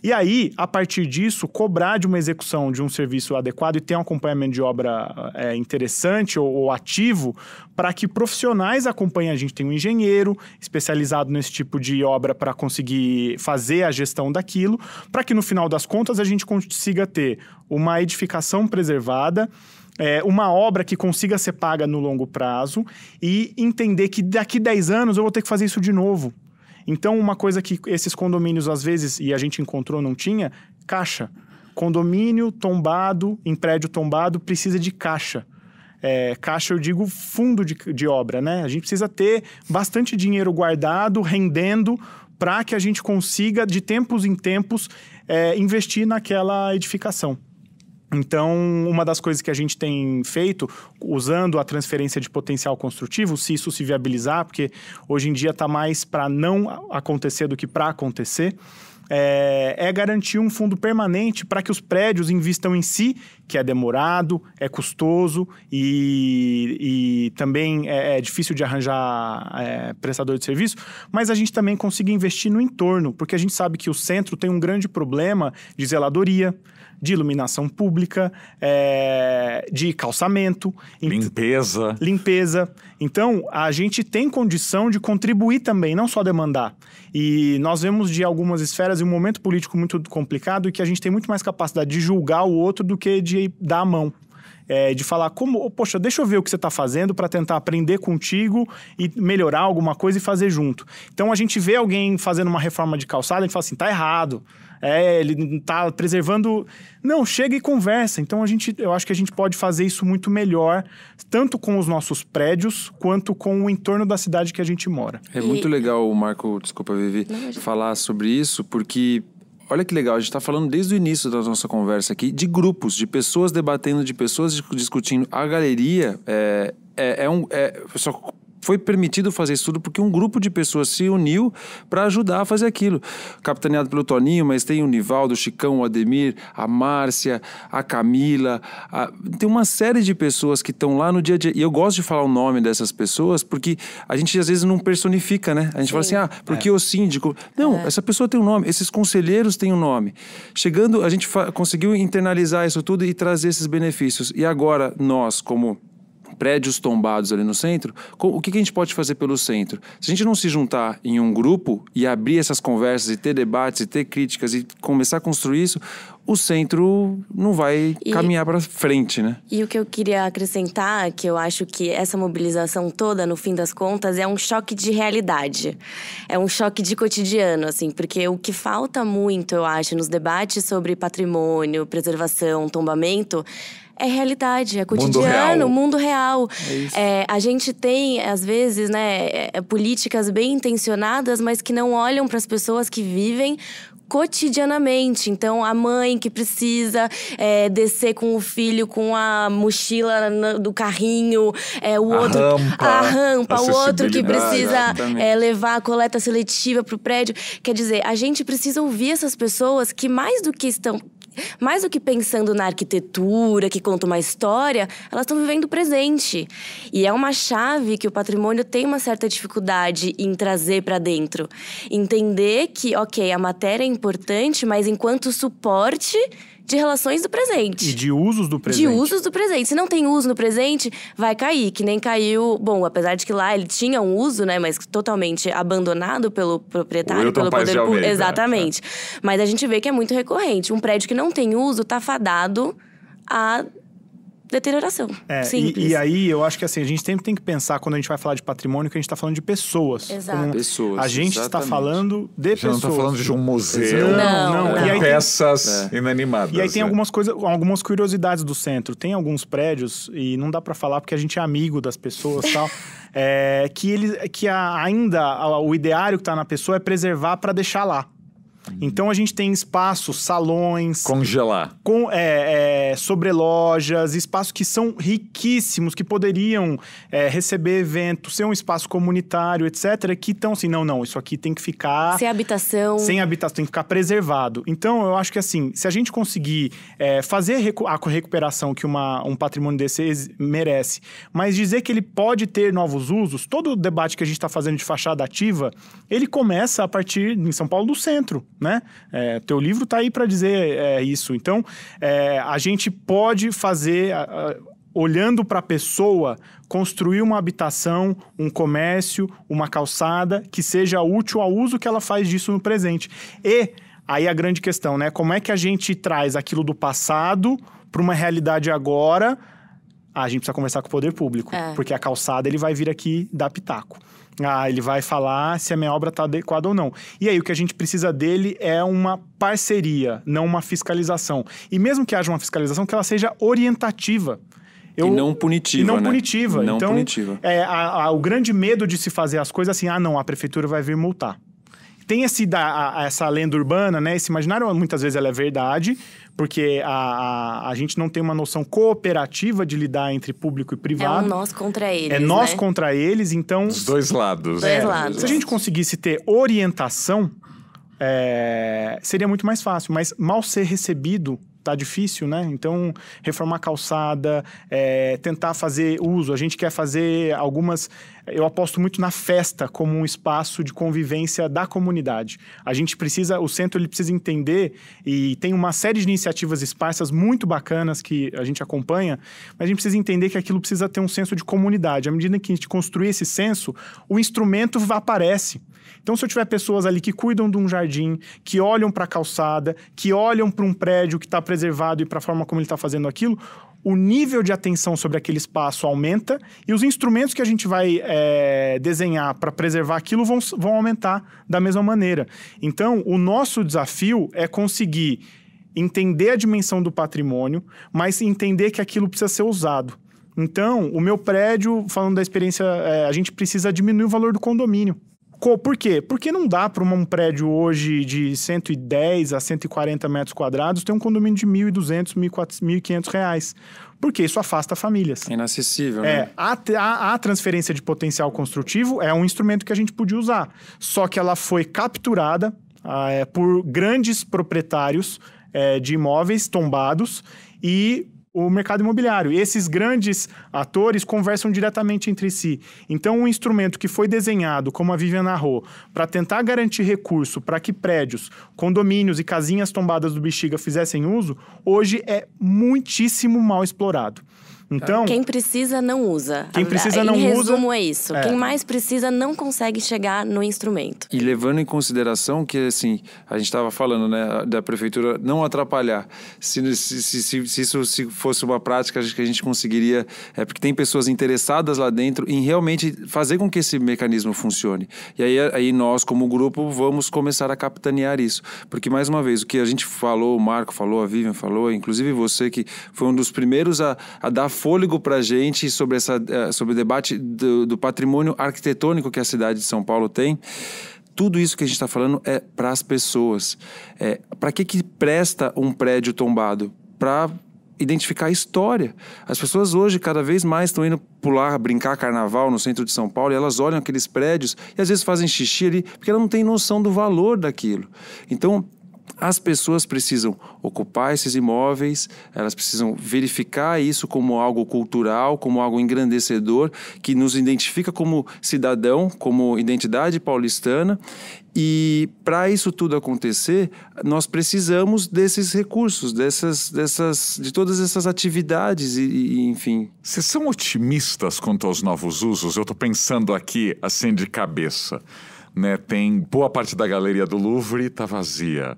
E aí, a partir disso, cobrar de uma execução de um serviço adequado e ter um acompanhamento de obra interessante ou ativo, para que profissionais acompanhem. A gente tem um engenheiro especializado nesse tipo de obra para conseguir fazer a gestão daquilo, para que no final das contas a gente consiga ter uma edificação preservada, uma obra que consiga ser paga no longo prazo e entender que daqui 10 anos eu vou ter que fazer isso de novo. Então, uma coisa que esses condomínios às vezes, e a gente encontrou, não tinha, caixa. Condomínio tombado, em prédio tombado, precisa de caixa. Caixa, eu digo fundo de obra, né? A gente precisa ter bastante dinheiro guardado, rendendo, para que a gente consiga, de tempos em tempos, investir naquela edificação. Então, uma das coisas que a gente tem feito, usando a transferência de potencial construtivo, se isso se viabilizar, porque hoje em dia está mais para não acontecer do que para acontecer, é garantir um fundo permanente para que os prédios investam em si, que é demorado, é custoso e também é difícil de arranjar prestador de serviço, mas a gente também consiga investir no entorno, porque a gente sabe que o centro tem um grande problema de zeladoria, de iluminação pública, de calçamento. Limpeza. Então, a gente tem condição de contribuir também, não só demandar. E nós vemos de algumas esferas um momento político muito complicado e que a gente tem muito mais capacidade de julgar o outro do que de dar a mão. De falar, poxa, deixa eu ver o que você está fazendo para tentar aprender contigo e melhorar alguma coisa e fazer junto. Então, a gente vê alguém fazendo uma reforma de calçada, a gente fala assim, tá errado. Ele está preservando... Não, chega e conversa. Então, eu acho que a gente pode fazer isso muito melhor, tanto com os nossos prédios, quanto com o entorno da cidade que a gente mora. É muito legal o Marco, desculpa, Vivi, falar sobre isso, porque... Olha que legal, a gente está falando desde o início da nossa conversa aqui de grupos, de pessoas debatendo, de pessoas discutindo. A galeria só foi permitido fazer isso tudo porque um grupo de pessoas se uniu para ajudar a fazer aquilo. Capitaneado pelo Toninho, mas tem o Nivaldo, o Chicão, o Ademir, a Márcia, a Camila. Tem uma série de pessoas que estão lá no dia a dia. E eu gosto de falar o nome dessas pessoas porque a gente às vezes não personifica, né? A gente fala assim, porque o síndico... Não, essa pessoa tem um nome, esses conselheiros têm um nome. Chegando, a gente conseguiu internalizar isso tudo e trazer esses benefícios. E agora, nós, como prédios tombados ali no centro, o que a gente pode fazer pelo centro? Se a gente não se juntar em um grupo e abrir essas conversas e ter debates e ter críticas e começar a construir isso, o centro não vai caminhar para frente, né? E o que eu queria acrescentar, que eu acho que essa mobilização toda, no fim das contas, é um choque de realidade. É um choque de cotidiano, assim, porque o que falta muito, eu acho, nos debates sobre patrimônio, preservação, tombamento, é realidade, é cotidiano, mundo real. A gente tem, às vezes, né, políticas bem intencionadas, mas que não olham para as pessoas que vivem cotidianamente. Então, a mãe que precisa descer com o filho com a mochila do carrinho, a rampa, o outro que precisa levar a coleta seletiva para o prédio. Quer dizer, a gente precisa ouvir essas pessoas que mais do que pensando na arquitetura, que conta uma história, elas estão vivendo o presente. E é uma chave que o patrimônio tem uma certa dificuldade em trazer para dentro. Entender que, ok, a matéria é importante, mas enquanto suporte de relações do presente. E de usos do presente. De usos do presente. Se não tem uso no presente, vai cair. Que nem caiu... Bom, apesar de que lá ele tinha um uso, né? Mas totalmente abandonado pelo proprietário, pelo poder público. Exatamente. Mas a gente vê que é muito recorrente. Um prédio que não tem uso tá fadado a deterioração. E aí, eu acho que assim, a gente sempre tem que pensar, quando a gente vai falar de patrimônio, que a gente está falando de pessoas. Exato. Pessoas, a gente está falando de pessoas. Não está falando de um museu. Não. Com peças inanimadas. E aí tem algumas curiosidades do centro. Tem alguns prédios, e não dá para falar porque a gente é amigo das pessoas e tal, ainda o ideário que está na pessoa é preservar para deixar lá. Então, a gente tem espaços, salões... Congelar. Sobrelojas, espaços que são riquíssimos, que poderiam receber eventos, ser um espaço comunitário, etc., que estão assim, não, isso aqui tem que ficar... Sem habitação, tem que ficar preservado. Então, eu acho que assim, se a gente conseguir fazer a recuperação que um patrimônio desse merece, mas dizer que ele pode ter novos usos, todo o debate que a gente está fazendo de fachada ativa, ele começa a partir, em São Paulo, do centro. Né? Teu livro está aí para dizer isso. Então, a gente pode fazer, olhando para a pessoa, construir uma habitação, um comércio, uma calçada que seja útil ao uso que ela faz disso no presente. E aí a grande questão, né? Como é que a gente traz aquilo do passado para uma realidade agora? A gente precisa conversar com o poder público, porque a calçada ele vai vir aqui dar pitaco. Ele vai falar se a minha obra está adequada ou não. E aí, o que a gente precisa dele é uma parceria, não uma fiscalização. E mesmo que haja uma fiscalização, que ela seja orientativa. E não punitiva, Não então, punitiva. O grande medo de se fazer as coisas assim, a prefeitura vai vir multar. Tem essa lenda urbana, né? Esse imaginário, muitas vezes, ela é verdade, porque a gente não tem uma noção cooperativa de lidar entre público e privado. É nós contra eles, nós contra eles, então... Dos dois lados. Se a gente conseguisse ter orientação, seria muito mais fácil. Mas mal ser recebido... tá difícil, né? Então, reformar a calçada, tentar fazer uso. A gente quer fazer algumas... Eu aposto muito na festa como um espaço de convivência da comunidade. O centro ele precisa entender, e tem uma série de iniciativas esparsas muito bacanas que a gente acompanha, mas a gente precisa entender que aquilo precisa ter um senso de comunidade. À medida que a gente construir esse senso, o instrumento aparece. Então, se eu tiver pessoas ali que cuidam de um jardim, que olham para a calçada, que olham para um prédio que está preservado e para a forma como ele está fazendo aquilo, o nível de atenção sobre aquele espaço aumenta e os instrumentos que a gente vai desenhar para preservar aquilo vão aumentar da mesma maneira. Então, o nosso desafio é conseguir entender a dimensão do patrimônio, mas entender que aquilo precisa ser usado. Então, o meu prédio, falando da experiência, a gente precisa diminuir o valor do condomínio. O Por quê? Porque não dá para um prédio hoje de 110 a 140 metros quadrados ter um condomínio de R$1.200, R$1.500. Porque isso afasta famílias. É inacessível, né? A transferência de potencial construtivo é um instrumento que a gente podia usar. Só que ela foi capturada por grandes proprietários de imóveis tombados e o mercado imobiliário. E esses grandes atores conversam diretamente entre si. Então, um instrumento que foi desenhado, como a Vivian narrou, para tentar garantir recurso para que prédios, condomínios e casinhas tombadas do Bexiga fizessem uso, hoje é muitíssimo mal explorado. Então, quem precisa não usa. Quem precisa não usa. Em resumo, é isso. Quem mais precisa não consegue chegar no instrumento. E levando em consideração que, assim, a gente estava falando, né, da prefeitura não atrapalhar. Se isso fosse uma prática, acho que a gente conseguiria... porque tem pessoas interessadas lá dentro em realmente fazer com que esse mecanismo funcione. E aí nós, como grupo, vamos começar a capitanear isso. Porque, mais uma vez, o que a gente falou, o Marco falou, a Vivian falou, inclusive você, que foi um dos primeiros a dar fôlego para a gente sobre o debate do patrimônio arquitetônico que a cidade de São Paulo tem. Tudo isso que a gente está falando é para as pessoas. Para que presta um prédio tombado? Para identificar a história. As pessoas hoje cada vez mais estão indo pular, brincar carnaval no centro de São Paulo e elas olham aqueles prédios e às vezes fazem xixi ali porque elas não têm noção do valor daquilo. Então, as pessoas precisam ocupar esses imóveis, elas precisam verificar isso como algo cultural, como algo engrandecedor, que nos identifica como cidadão, como identidade paulistana. E para isso tudo acontecer, nós precisamos desses recursos, de todas essas atividades e enfim. Vocês são otimistas quanto aos novos usos? Eu estou pensando aqui assim de cabeça, né? Tem boa parte da galeria do Louvre está vazia.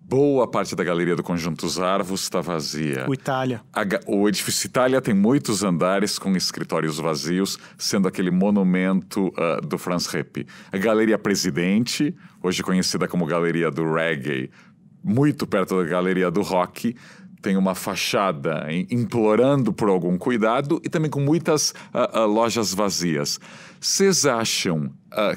Boa parte da galeria do Conjunto dos Arvos está vazia. O Itália. O edifício Itália tem muitos andares com escritórios vazios, sendo aquele monumento do Franz Repp. A Galeria Presidente, hoje conhecida como Galeria do Reggae, muito perto da Galeria do Rock, tem uma fachada implorando por algum cuidado e também com muitas lojas vazias. Vocês acham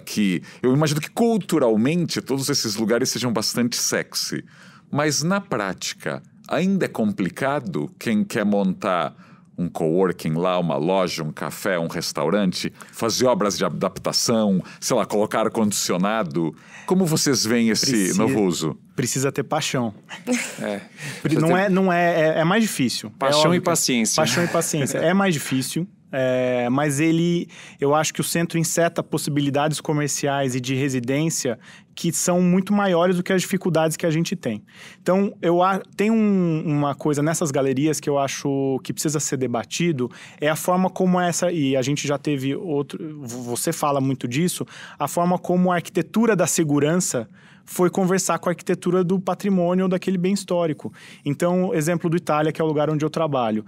que... Eu imagino que culturalmente todos esses lugares sejam bastante sexy, mas na prática ainda é complicado quem quer montar um coworking lá, uma loja, um café, um restaurante, fazer obras de adaptação, sei lá, colocar ar-condicionado. Como vocês veem esse novo uso? Precisa ter paixão. É mais difícil. Paixão e paciência. Paixão e paciência. É mais difícil. Mas eu acho que o centro enceta possibilidades comerciais e de residência que são muito maiores do que as dificuldades que a gente tem. Então, tem uma coisa nessas galerias que eu acho que precisa ser debatido, é a forma como e a gente já teve você fala muito disso, a forma como a arquitetura da segurança foi conversar com a arquitetura do patrimônio daquele bem histórico. Então, exemplo do Itália, que é o lugar onde eu trabalho.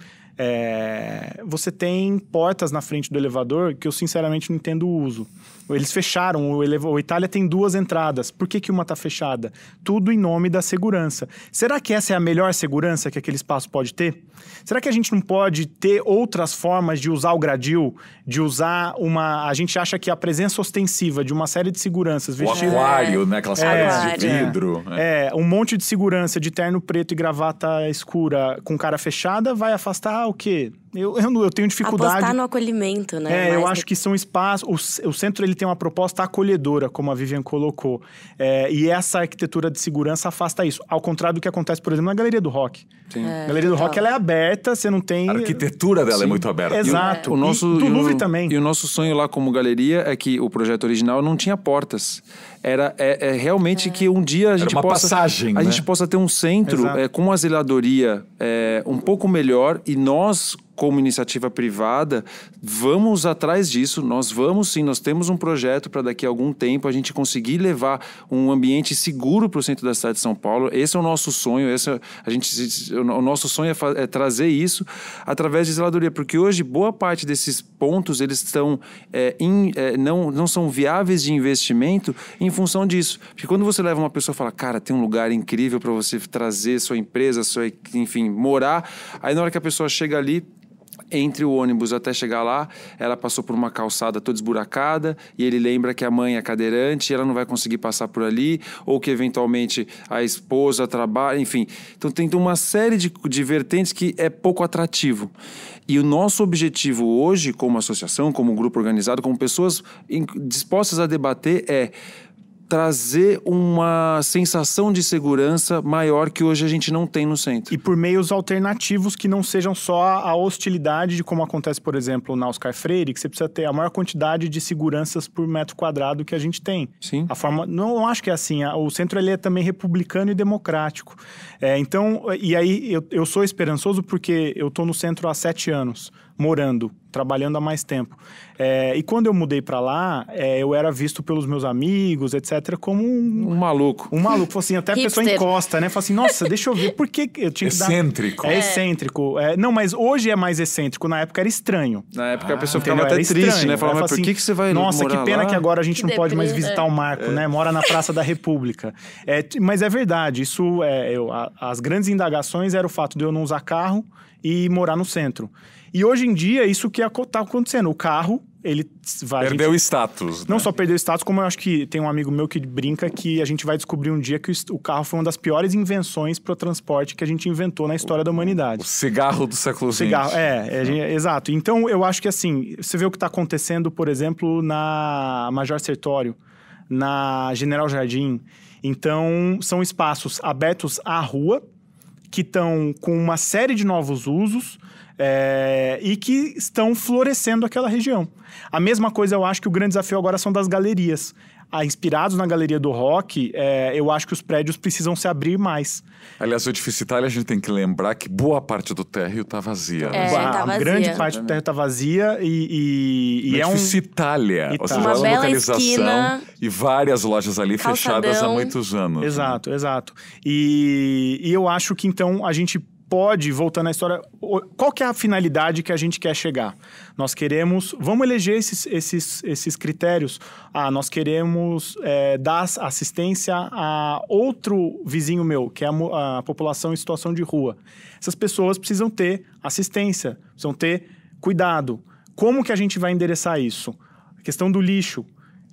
Você tem portas na frente do elevador que eu sinceramente não entendo o uso. Eles fecharam o Itália tem 2 entradas. Por que uma está fechada? Tudo em nome da segurança. Será que essa é a melhor segurança que aquele espaço pode ter? Será que a gente não pode ter outras formas de usar o gradil, de usar a gente acha que a presença ostensiva de uma série de seguranças... O aquário, né? Aquelas paredes de vidro. Um monte de segurança de terno preto e gravata escura com cara fechada vai afastar o quê? Eu tenho dificuldade... Apostar no acolhimento, né? Eu acho que são espaços... O centro ele tem uma proposta acolhedora, como a Vivian colocou. E essa arquitetura de segurança afasta isso. Ao contrário do que acontece, por exemplo, na Galeria do Rock. Sim. A Galeria do Rock ela é aberta, você não tem... A arquitetura dela é muito aberta. Exato. Do Louvre também. E o nosso sonho lá como galeria é que o projeto original não tinha portas. É realmente que um dia a gente possa ter um centro com uma zeladoria um pouco melhor e nós, como iniciativa privada, vamos atrás disso. Nós temos um projeto para daqui a algum tempo a gente conseguir levar um ambiente seguro para o centro da cidade de São Paulo. Esse é o nosso sonho. O nosso sonho é trazer isso através de zeladoria, porque hoje boa parte desses pontos eles estão não são viáveis de investimento em função disso. Porque quando você leva uma pessoa e fala, cara, tem um lugar incrível para você trazer sua empresa, enfim, morar, aí na hora que a pessoa chega ali, entre o ônibus até chegar lá, ela passou por uma calçada toda esburacada e ele lembra que a mãe é cadeirante e ela não vai conseguir passar por ali, ou que eventualmente a esposa trabalha, enfim. Então tem uma série de vertentes que é pouco atrativo. E o nosso objetivo hoje, como associação, como grupo organizado, como pessoas dispostas a debater, é trazer uma sensação de segurança maior que hoje a gente não tem no centro. E por meios alternativos que não sejam só a hostilidade de como acontece, por exemplo, na Oscar Freire, que você precisa ter a maior quantidade de seguranças por metro quadrado que a gente tem. Sim. A forma, não acho que é assim. O centro ele é também republicano e democrático. Então, e aí eu sou esperançoso porque eu estou no centro há 7 anos, morando, trabalhando há mais tempo. E quando eu mudei para lá, eu era visto pelos meus amigos, etc., como um maluco. Um maluco. Assim, até a pessoa encosta, né? Fala assim, nossa, deixa eu ver, por que eu tinha que dar... Excêntrico. Excêntrico. Não, mas hoje é mais excêntrico. Na época era estranho. Na época a pessoa ficava até triste, né? Falava, mas por que você vai nossa, morar que pena lá? que agora a gente não pode mais visitar o Marco, né? Mora na Praça da República. Mas é verdade, isso as grandes indagações era o fato de eu não usar carro e morar no centro. E hoje em dia, isso que está acontecendo. O carro, ele vai... Perdeu status. Não né? só perdeu status, como eu acho que tem um amigo meu que brinca que a gente vai descobrir um dia que o carro foi uma das piores invenções para o transporte que a gente inventou na história da humanidade. O cigarro do século XX. Exato. Então, eu acho que assim, você vê o que está acontecendo, por exemplo, na Major Sertório, na General Jardim. Então, são espaços abertos à rua, que estão com uma série de novos usos e que estão florescendo aquela região. A mesma coisa eu acho que o grande desafio agora são das galerias. Inspirados na Galeria do Rock, eu acho que os prédios precisam se abrir mais. Aliás, o Edifício Itália, a gente tem que lembrar que boa parte do térreo está vazia. Né? Tá vazia. Grande parte do térreo está vazia e é um... Edifício Itália, ou seja, uma uma bela localização esquina, e várias lojas ali calçadão. fechadas há muitos anos. Exato. E eu acho que então a gente pode, voltando à história, qual que é a finalidade que a gente quer chegar? Nós queremos, vamos eleger esses critérios. Nós queremos dar assistência a outro vizinho meu, que é a população em situação de rua. Essas pessoas precisam ter assistência, precisam ter cuidado. Como que a gente vai endereçar isso? A questão do lixo,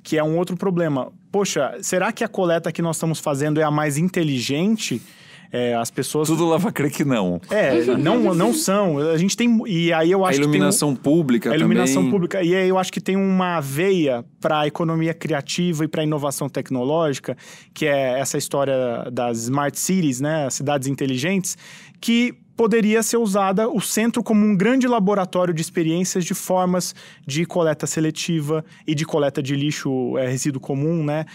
que é um outro problema. Poxa, será que a coleta que nós estamos fazendo é a mais inteligente? As pessoas... Tudo leva a crer que não. Não são. A gente tem... E aí eu acho a iluminação que pública também. A iluminação pública. E aí eu acho que tem uma veia para a economia criativa e para a inovação tecnológica, que é essa história das smart cities, né? As cidades inteligentes, que poderia ser usada o centro como um grande laboratório de experiências de formas de coleta seletiva e de coleta de lixo resíduo comum, né?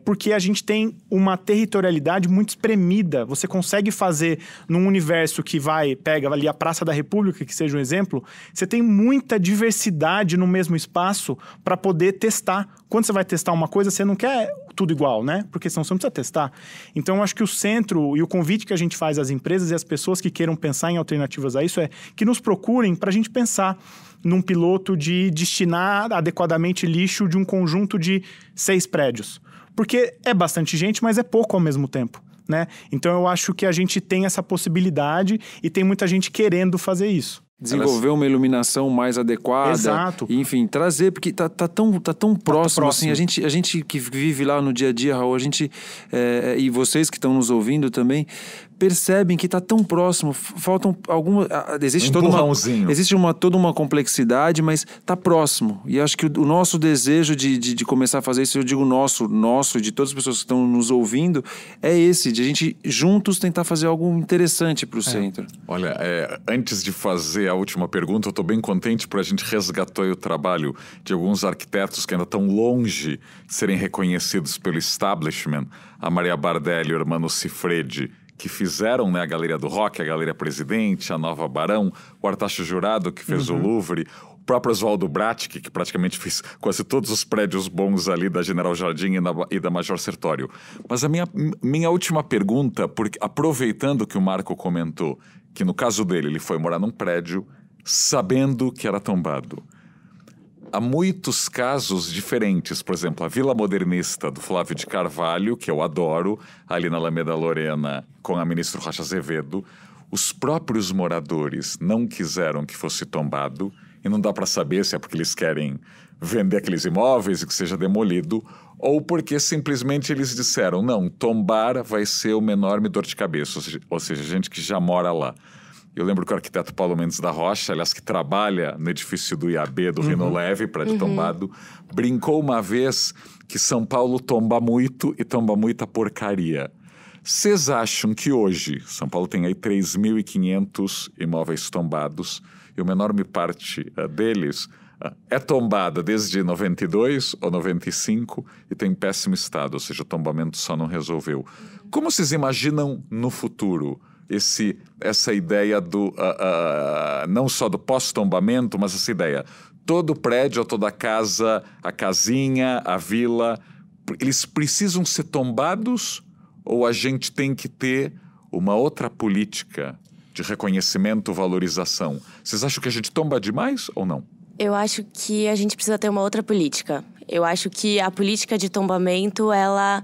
Porque a gente tem uma territorialidade muito espremida. Você consegue fazer num universo que pega ali a Praça da República, que seja um exemplo, você tem muita diversidade no mesmo espaço para poder testar. Quando você vai testar uma coisa, você não quer tudo igual, né? Porque senão você não precisa testar. Então, eu acho que o centro e o convite que a gente faz às empresas e às pessoas que queiram pensar em alternativas a isso que nos procurem para a gente pensar num piloto de destinar adequadamente lixo de um conjunto de 6 prédios. Porque é bastante gente, mas é pouco ao mesmo tempo, né? Então, eu acho que a gente tem essa possibilidade e tem muita gente querendo fazer isso. Desenvolver uma iluminação mais adequada. Exato. Enfim, trazer, porque tá tão próximo, assim, a gente que vive lá no dia a dia, Raul, e vocês que estão nos ouvindo também, percebem que está tão próximo, faltam algumas... Existe toda uma complexidade, mas está próximo. E acho que o nosso desejo de começar a fazer isso, eu digo nosso e de todas as pessoas que estão nos ouvindo, é esse, de a gente juntos tentar fazer algo interessante para o centro. Olha, antes de fazer a última pergunta, eu estou bem contente porque a gente resgatou o trabalho de alguns arquitetos que ainda estão longe de serem reconhecidos pelo establishment. A Maria Bardelli e o Hermano Cifredi, que fizeram, né, a Galeria do Rock, a Galeria Presidente, a Nova Barão, o Artacho Jurado, que fez o Louvre, o próprio Oswaldo Bratic, que praticamente fez quase todos os prédios bons ali da General Jardim e da Major Sertório. Mas a minha última pergunta, porque aproveitando que o Marco comentou que no caso dele ele foi morar num prédio sabendo que era tombado. Há muitos casos diferentes, por exemplo, a Vila Modernista do Flávio de Carvalho, que eu adoro, ali na Alameda Lorena, com a ministra Rocha Azevedo, os próprios moradores não quiseram que fosse tombado, e não dá para saber se é porque eles querem vender aqueles imóveis e que seja demolido, ou porque simplesmente eles disseram, não, tombar vai ser uma enorme dor de cabeça, ou seja, gente que já mora lá. Eu lembro que o arquiteto Paulo Mendes da Rocha, aliás, que trabalha no edifício do IAB, do Rino Leve, prédio tombado, brincou uma vez que São Paulo tomba muito e tomba muita porcaria. Vocês acham que hoje, São Paulo tem aí 3.500 imóveis tombados e uma enorme parte deles é tombada desde 92 ou 95 e tem péssimo estado, ou seja, o tombamento só não resolveu. Como vocês imaginam no futuro essa ideia do não só do pós-tombamento, mas essa ideia, todo prédio, toda casa, a casinha, a vila, eles precisam ser tombados ou a gente tem que ter uma outra política de reconhecimento, valorização? Vocês acham que a gente tomba demais ou não? Eu acho que a gente precisa ter uma outra política. Eu acho que a política de tombamento, ela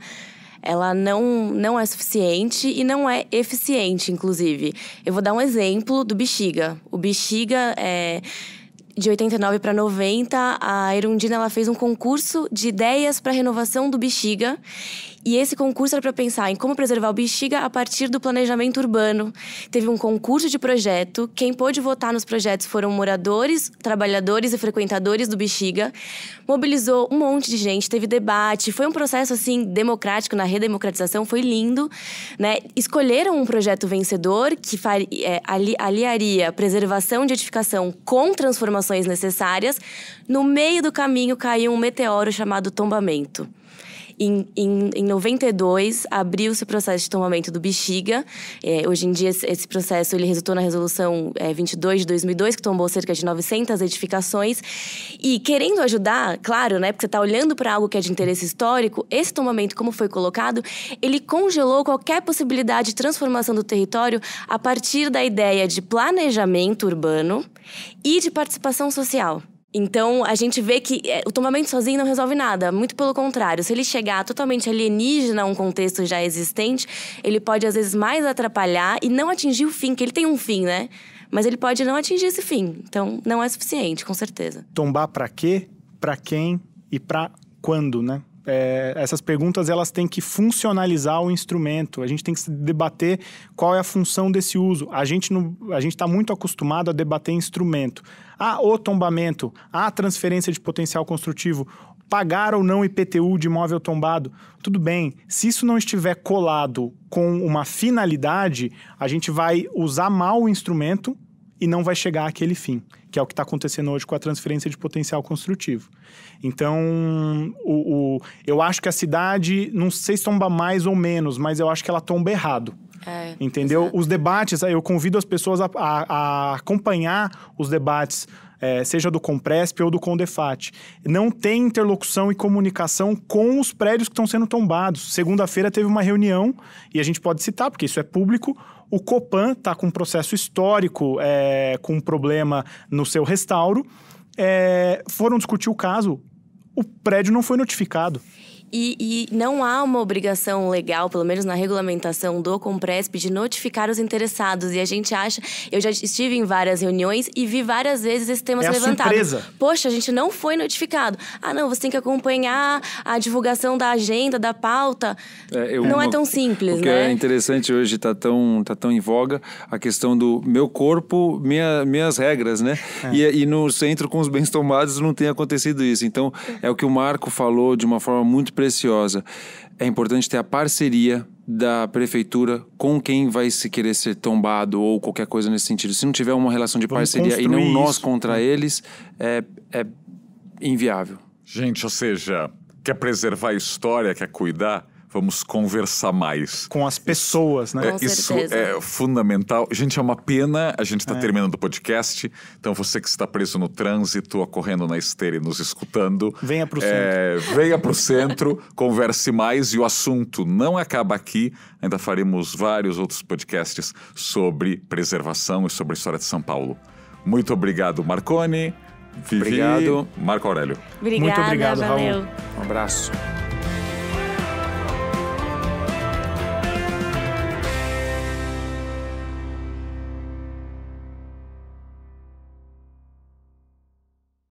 não é suficiente e não é eficiente, inclusive. Eu vou dar um exemplo do Bexiga. O Bexiga, de 89 para 90, a Erundina ela fez um concurso de ideias para a renovação do Bexiga. E esse concurso era para pensar em como preservar o Bexiga a partir do planejamento urbano. Teve um concurso de projeto. Quem pôde votar nos projetos foram moradores, trabalhadores e frequentadores do Bexiga. Mobilizou um monte de gente, teve debate. Foi um processo, assim, democrático, na redemocratização. Foi lindo, né? Escolheram um projeto vencedor que aliaria preservação de edificação com transformações necessárias. No meio do caminho caiu um meteoro chamado tombamento. Em 92, abriu-se o processo de tombamento do Bexiga. Hoje em dia, esse processo ele resultou na Resolução 22 de 2002, que tombou cerca de 900 edificações. E querendo ajudar, claro, né, porque você está olhando para algo que é de interesse histórico, esse tombamento, como foi colocado, ele congelou qualquer possibilidade de transformação do território a partir da ideia de planejamento urbano e de participação social. Então, a gente vê que o tombamento sozinho não resolve nada. Muito pelo contrário. Se ele chegar totalmente alienígena a um contexto já existente, ele pode, às vezes, mais atrapalhar e não atingir o fim, que ele tem um fim, né? Mas ele pode não atingir esse fim. Então, não é suficiente, com certeza. Tombar para quê, para quem e para quando, né? Essas perguntas elas têm que funcionalizar o instrumento. A gente tem que se debater qual é a função desse uso. A gente está muito acostumado a debater instrumento. O tombamento, a transferência de potencial construtivo, pagar ou não IPTU de imóvel tombado. Tudo bem, se isso não estiver colado com uma finalidade, a gente vai usar mal o instrumento e não vai chegar àquele fim, que é o que está acontecendo hoje com a transferência de potencial construtivo. Então, eu acho que a cidade, não sei se tomba mais ou menos, mas eu acho que ela tomba errado. Entendeu? Exato. Os debates, eu convido as pessoas a acompanhar os debates, seja do Compresp ou do Condefat. Não tem interlocução e comunicação com os prédios que estão sendo tombados. Segunda-feira teve uma reunião, e a gente pode citar, porque isso é público. O Copan está com um processo histórico, com um problema no seu restauro. Foram discutir o caso, o prédio não foi notificado. E não há uma obrigação legal, pelo menos na regulamentação do Compresp, de notificar os interessados. E a gente acha... Eu já estive em várias reuniões e vi várias vezes esse tema ser levantado. Surpresa. Poxa, a gente não foi notificado. Não, você tem que acompanhar a divulgação da agenda, da pauta. Não é tão simples, né? O que é interessante hoje, tá tão em voga, a questão do meu corpo, minhas regras, né? E no centro, com os bens tombados, não tem acontecido isso. Então, é o que o Marco falou de uma forma muito preciosa. É importante ter a parceria da prefeitura com quem vai se querer ser tombado ou qualquer coisa nesse sentido. Se não tiver uma relação de parceria e não nós contra eles, é inviável. Gente, ou seja, quer preservar a história, quer cuidar, vamos conversar mais. Com as pessoas, né? Isso é fundamental. Gente, é uma pena, a gente está terminando o podcast, então você que está preso no trânsito, correndo na esteira e nos escutando... Venha para o centro. Venha para o centro, converse mais, e o assunto não acaba aqui. Ainda faremos vários outros podcasts sobre preservação e sobre a história de São Paulo. Muito obrigado, Marconi. Vivi. Obrigado. Marco Aurélio. Obrigada, muito obrigado, valeu. Raul. Um abraço.